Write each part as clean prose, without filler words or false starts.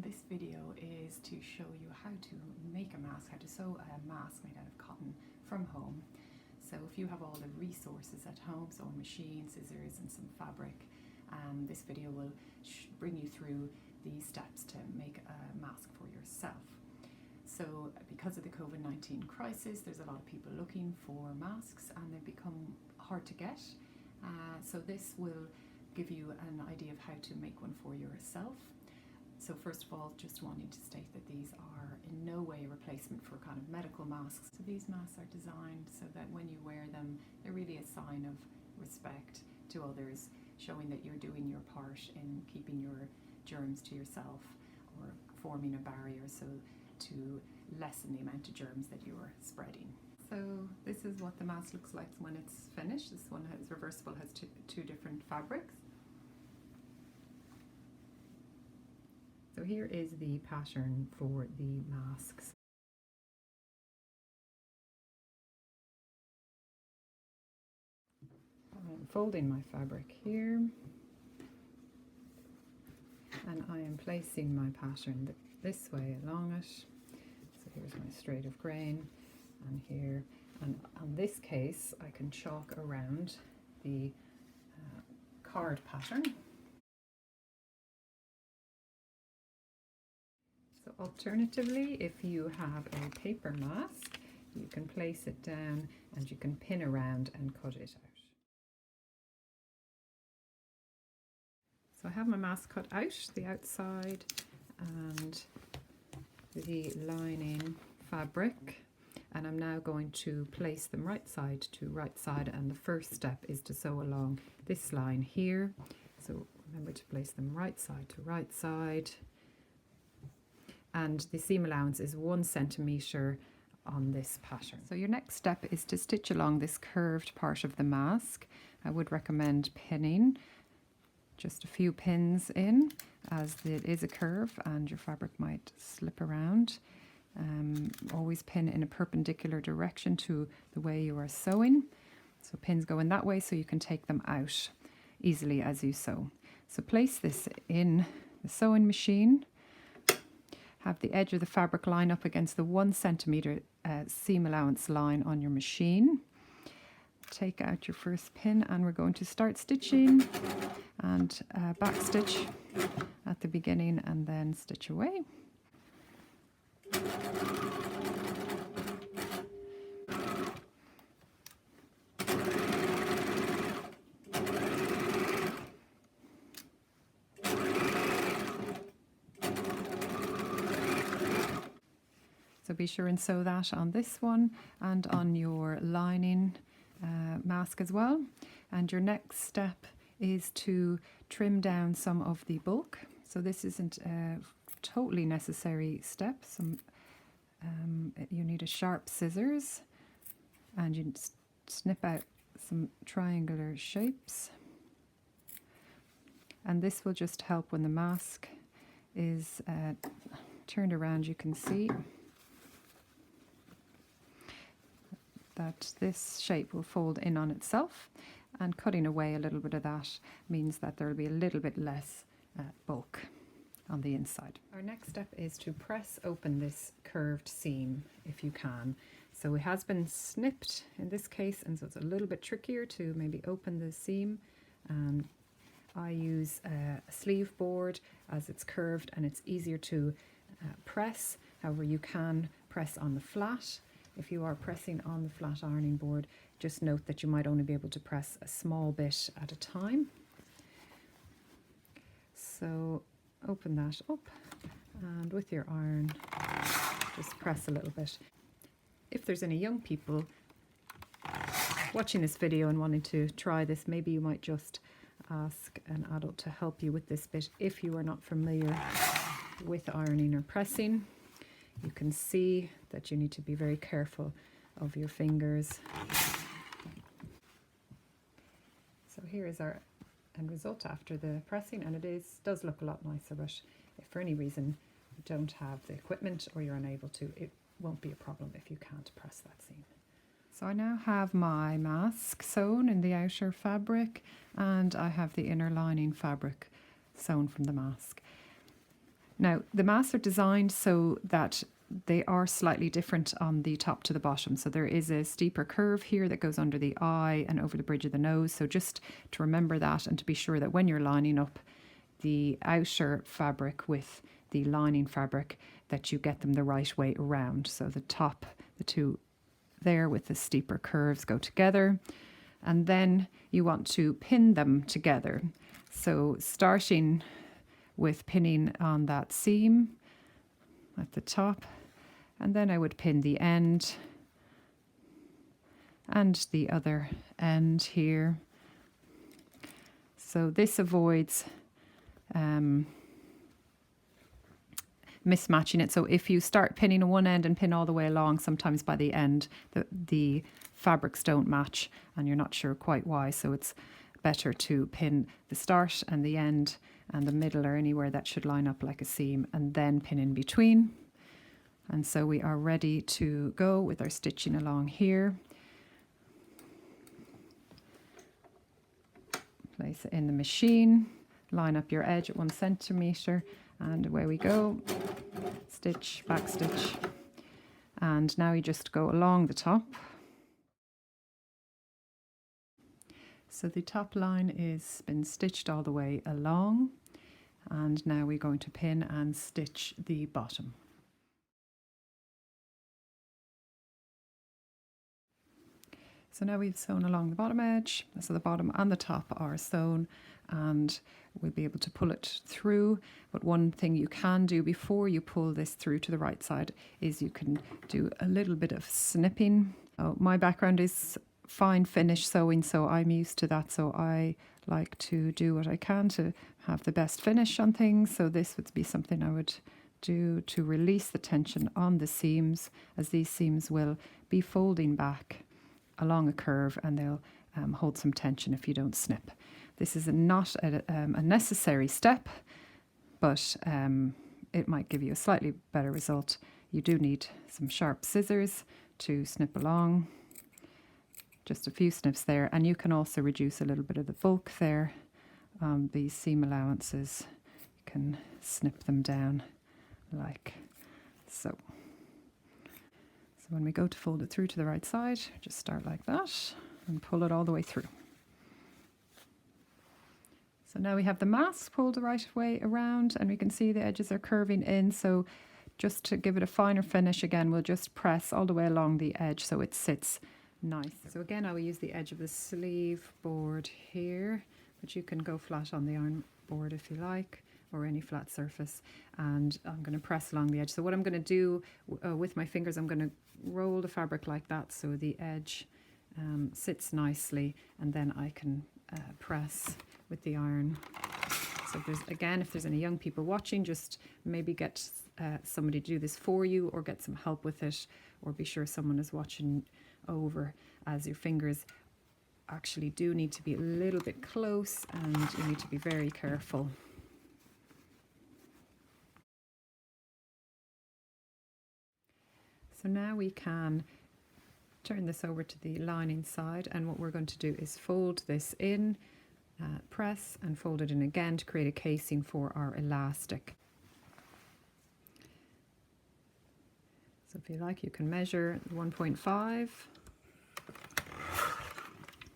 This video is to show you how to make a mask, how to sew a mask made out of cotton from home. So if you have all the resources at home, sewing machine, scissors and some fabric, this video will bring you through these steps to make a mask for yourself. So because of the COVID-19 crisis, there's a lot of people looking for masks and they've become hard to get. So this will give you an idea of how to make one for yourself. So first of all, just wanting to state that these are in no way a replacement for kind of medical masks. So these masks are designed so that when you wear them, they're really a sign of respect to others, showing that you're doing your part in keeping your germs to yourself or forming a barrier so to lessen the amount of germs that you're spreading. So this is what the mask looks like when it's finished. This one is reversible, has two different fabrics. So here is the pattern for the masks. I'm folding my fabric here and I am placing my pattern this way along it. So here's my straight of grain and here, and on this case I can chalk around the card pattern. So alternatively, if you have a paper mask, you can place it down and you can pin around and cut it out. So I have my mask cut out, the outside and the lining fabric, and I'm now going to place them right side to right side, and the first step is to sew along this line here. So remember to place them right side to right side. And the seam allowance is 1 centimetre on this pattern. So your next step is to stitch along this curved part of the mask. I would recommend pinning just a few pins in, as it is a curve and your fabric might slip around. Always pin in a perpendicular direction to the way you are sewing. So pins go in that way so you can take them out easily as you sew. So place this in the sewing machine. Have the edge of the fabric line up against the 1 centimetre seam allowance line on your machine. Take out your first pin and we're going to start stitching and back stitch at the beginning and then stitch away. So be sure and sew that on this one and on your lining mask as well. And your next step is to trim down some of the bulk. So this isn't a totally necessary step. You need a sharp scissors and you snip out some triangular shapes. And this will just help when the mask is turned around. You can see that this shape will fold in on itself, and cutting away a little bit of that means that there will be a little bit less bulk on the inside. Our next step is to press open this curved seam if you can. So it has been snipped in this case, and so it's a little bit trickier to maybe open the seam. I use a sleeve board as it's curved and it's easier to press. However, you can press on the flat. If you are pressing on the flat ironing board, just note that you might only be able to press a small bit at a time. So open that up and with your iron, just press a little bit. If there's any young people watching this video and wanting to try this, maybe you might just ask an adult to help you with this bit if you are not familiar with ironing or pressing. You can see that you need to be very careful of your fingers. So here is our end result after the pressing, and it does look a lot nicer, but if for any reason you don't have the equipment or you're unable to, it won't be a problem if you can't press that seam. So I now have my mask sewn in the outer fabric and I have the inner lining fabric sewn from the mask. Now, the masks are designed so that they are slightly different on the top to the bottom. So there is a steeper curve here that goes under the eye and over the bridge of the nose. So just to remember that, and to be sure that when you're lining up the outer fabric with the lining fabric, that you get them the right way around. So the top, the two there with the steeper curves go together, and then you want to pin them together. So starting with pinning on that seam at the top, and then I would pin the end and the other end here. So this avoids mismatching it. So if you start pinning on one end and pin all the way along, sometimes by the end the fabrics don't match and you're not sure quite why. So it's better to pin the start and the end and the middle, or anywhere that should line up like a seam, and then pin in between. And so we are ready to go with our stitching along here. Place it in the machine, line up your edge at 1 centimetre, and away we go. Stitch, back stitch, and now you just go along the top. So the top line is been stitched all the way along, and now we're going to pin and stitch the bottom. So now we've sewn along the bottom edge, so the bottom and the top are sewn, and we'll be able to pull it through. But one thing you can do before you pull this through to the right side is you can do a little bit of snipping. My background is fine finish sewing, so I'm used to that, so I like to do what I can to have the best finish on things. So this would be something I would do to release the tension on the seams, as these seams will be folding back along a curve, and they'll hold some tension if you don't snip. This is not a necessary step, but it might give you a slightly better result. You do need some sharp scissors to snip along. Just a few snips there, and you can also reduce a little bit of the bulk there. These seam allowances, you can snip them down like so. So when we go to fold it through to the right side, just start like that and pull it all the way through. So now we have the mask pulled the right way around, and we can see the edges are curving in. So just to give it a finer finish again, we'll just press all the way along the edge so it sits nice. So again, I will use the edge of the sleeve board here, but you can go flat on the iron board if you like, or any flat surface, and I'm going to press along the edge. So what I'm going to do with my fingers, I'm going to roll the fabric like that so the edge sits nicely, and then I can press with the iron. So if there's any young people watching, just maybe get somebody to do this for you, or get some help with it, or be sure someone is watching over, as your fingers actually do need to be a little bit close and you need to be very careful. So now we can turn this over to the lining side, and what we're going to do is fold this in, press and fold it in again to create a casing for our elastic. So if you like, you can measure 1.5,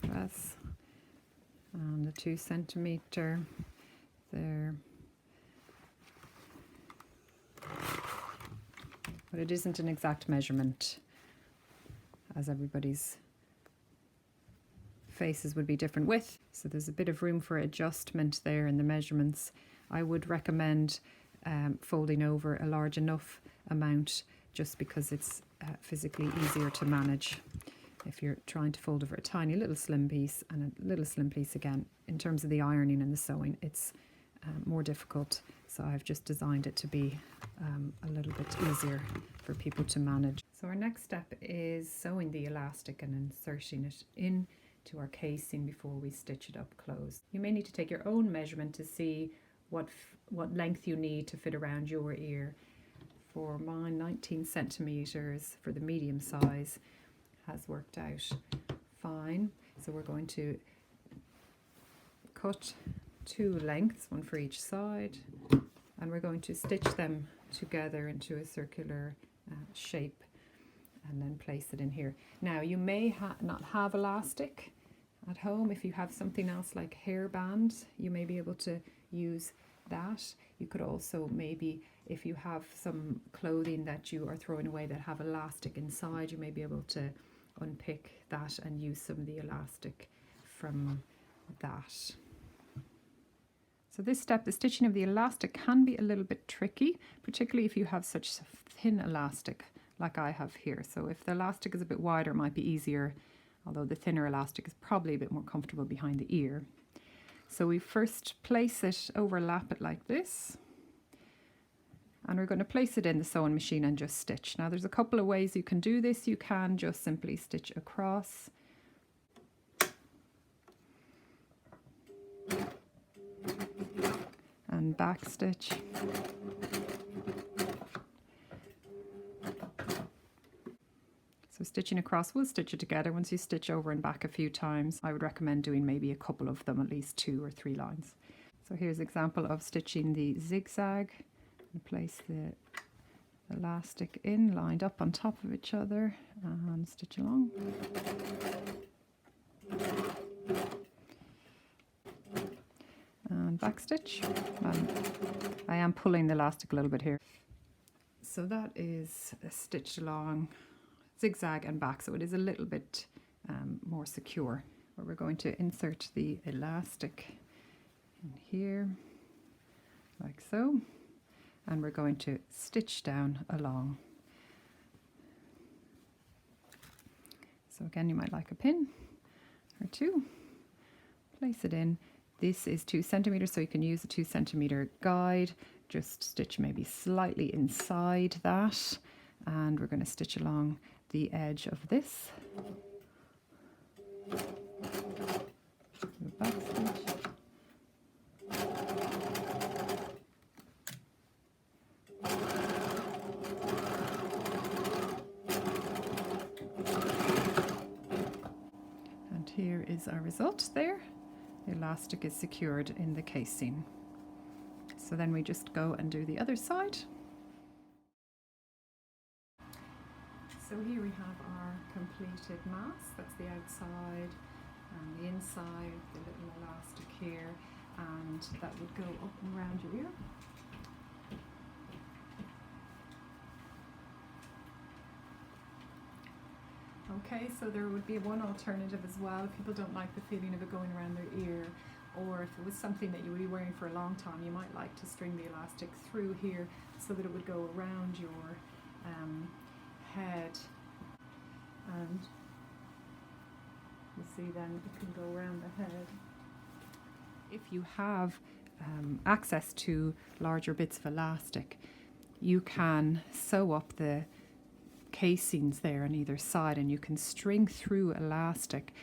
press, and the 2 centimetre there. But it isn't an exact measurement, as everybody's faces would be different width, so there's a bit of room for adjustment there in the measurements. I would recommend folding over a large enough amount, just because it's physically easier to manage. If you're trying to fold over a tiny little slim piece and a little slim piece again, in terms of the ironing and the sewing, it's more difficult. So I've just designed it to be a little bit easier for people to manage. So our next step is sewing the elastic and inserting it into our casing before we stitch it up closed. You may need to take your own measurement to see what length you need to fit around your ear. For mine, 19 centimetres for the medium size has worked out fine. So we're going to cut 2 lengths, one for each side, and we're going to stitch them together into a circular shape and then place it in here. Now you may not have elastic at home. If you have something else like hairband, you may be able to use that. You could also maybe, if you have some clothing that you are throwing away that have elastic inside, you may be able to unpick that and use some of the elastic from that. So this step, the stitching of the elastic, can be a little bit tricky, particularly if you have such thin elastic like I have here. So if the elastic is a bit wider, it might be easier, although the thinner elastic is probably a bit more comfortable behind the ear. So we first place it, overlap it like this, and we're going to place it in the sewing machine and just stitch. Now there's a couple of ways you can do this. You can just simply stitch across, and back stitch, so stitching across will stitch it together. Once you stitch over and back a few times, I would recommend doing maybe a couple of them, at least 2 or 3 lines. So here's an example of stitching the zigzag. And place the elastic in, lined up on top of each other, and stitch along. And back stitch. And I am pulling the elastic a little bit here. So that is stitched along, zigzag and back, so it is a little bit more secure. But we're going to insert the elastic in here, like so. And we're going to stitch down along. So again, you might like a pin or 2. Place it in. This is 2 centimeters, so you can use a 2 centimeter guide. Just stitch maybe slightly inside that, and we're going to stitch along the edge of this. Back stitch. Here is our result there. The elastic is secured in the casing. So then we just go and do the other side. So here we have our completed mask. That's the outside and the inside, the little elastic here, and that would go up and around your ear. Okay, so there would be one alternative as well. If people don't like the feeling of it going around their ear, or if it was something that you would be wearing for a long time, you might like to string the elastic through here so that it would go around your head, and you see then it can go around the head. If you have access to larger bits of elastic, you can sew up the casings there on either side, and you can string through elastic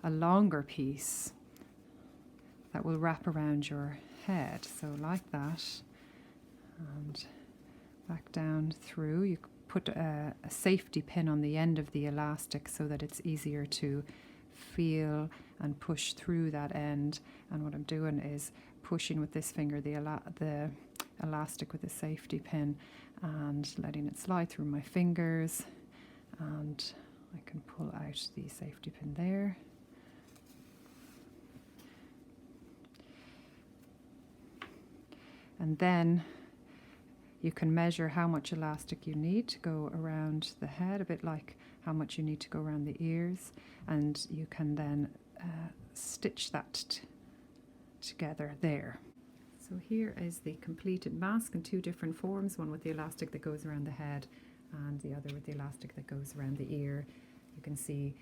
a longer piece that will wrap around your head, so like that, and back down through. You put a safety pin on the end of the elastic so that it's easier to feel and push through that end. And what I'm doing is pushing with this finger the elastic with a safety pin and letting it slide through my fingers, and I can pull out the safety pin there. And then you can measure how much elastic you need to go around the head, a bit like how much you need to go around the ears, and you can then stitch that together there. So here is the completed mask in 2 different forms, one with the elastic that goes around the head and the other with the elastic that goes around the ear. You can see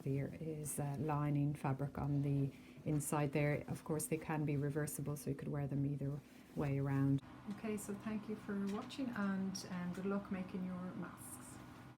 there is lining fabric on the inside there. Of course, they can be reversible, so you could wear them either way around. Okay, so thank you for watching, and good luck making your mask.